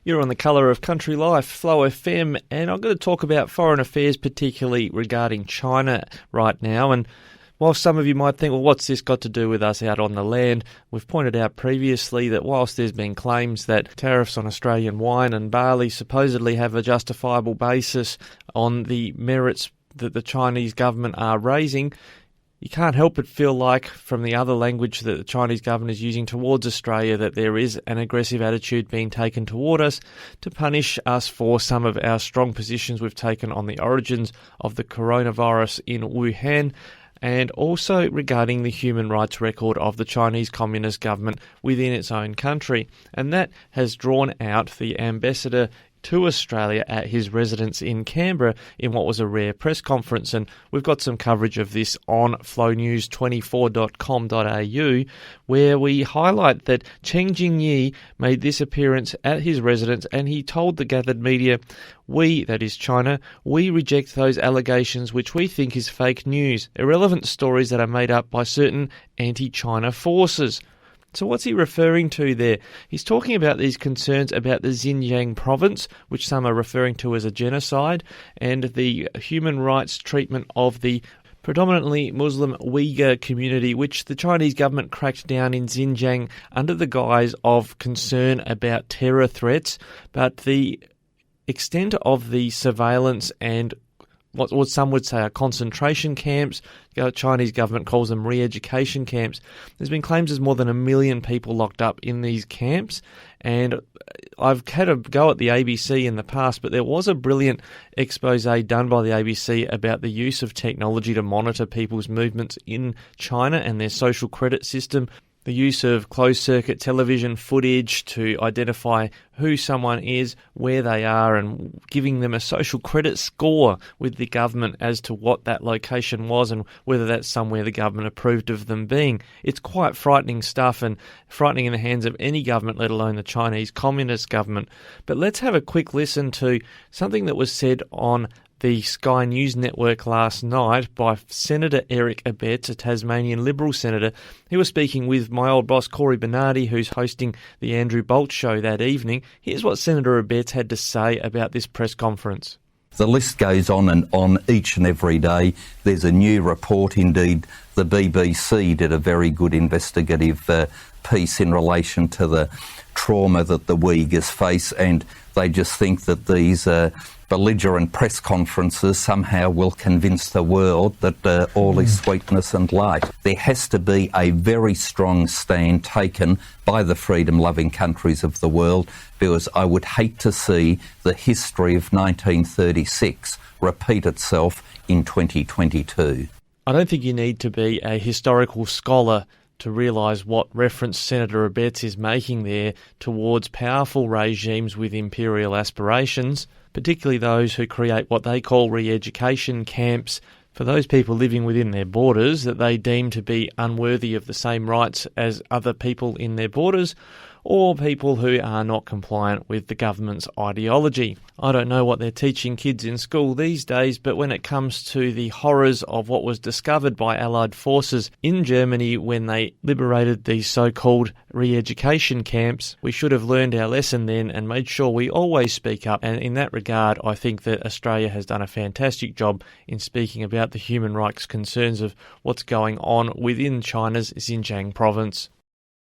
You're on the colour of Country Life, Flow FM, and I'm going to talk about foreign affairs, particularly regarding China right now. And while some of you might think, well, what's this got to do with us out on the land? We've pointed out previously that whilst there's been claims that tariffs on Australian wine and barley supposedly have a justifiable basis on the merits that the Chinese government are raising, you can't help but feel like, from the other language that the Chinese government is using towards Australia, that there is an aggressive attitude being taken toward us to punish us for some of our strong positions we've taken on the origins of the coronavirus in Wuhan, and also regarding the human rights record of the Chinese Communist government within its own country. And that has drawn out the ambassador to Australia at his residence in Canberra in what was a rare press conference. And we've got some coverage of this on flownews24.com.au, where we highlight that Chen Jingyi made this appearance at his residence, and he told the gathered media, "We," that is China, "we reject those allegations which we think is fake news, irrelevant stories that are made up by certain anti-China forces." So what's he referring to there? He's talking about these concerns about the Xinjiang province, which some are referring to as a genocide, and the human rights treatment of the predominantly Muslim Uyghur community, which the Chinese government cracked down in Xinjiang under the guise of concern about terror threats. But the extent of the surveillance and what some would say are concentration camps, the Chinese government calls them re-education camps. There's been claims there's more than 1 million people locked up in these camps, and I've had a go at the ABC in the past, but there was a brilliant expose done by the ABC about the use of technology to monitor people's movements in China and their social credit system. The use of closed-circuit television footage to identify who someone is, where they are, and giving them a social credit score with the government as to what that location was and whether that's somewhere the government approved of them being. It's quite frightening stuff, and frightening in the hands of any government, let alone the Chinese Communist government. But let's have a quick listen to something that was said on the Sky News Network last night by Senator Eric Abetz, a Tasmanian Liberal senator. He was speaking with my old boss Corey Bernardi, who's hosting the Andrew Bolt show that evening. Here's what Senator Abetz had to say about this press conference. The list goes on and on each and every day. There's a new report. Indeed, the BBC did a very good investigative piece in relation to the trauma that the Uyghurs face, and they just think that these belligerent press conferences somehow will convince the world that all is sweetness and light. There has to be a very strong stand taken by the freedom-loving countries of the world, because I would hate to see the history of 1936 repeat itself in 2022. I don't think you need to be a historical scholar to realise what reference Senator Abetz is making there towards powerful regimes with imperial aspirations, particularly those who create what they call re-education camps for those people living within their borders that they deem to be unworthy of the same rights as other people in their borders, or people who are not compliant with the government's ideology. I don't know what they're teaching kids in school these days, but when it comes to the horrors of what was discovered by Allied forces in Germany when they liberated these so-called re-education camps, we should have learned our lesson then and made sure we always speak up. And in that regard, I think that Australia has done a fantastic job in speaking about the human rights concerns of what's going on within China's Xinjiang province.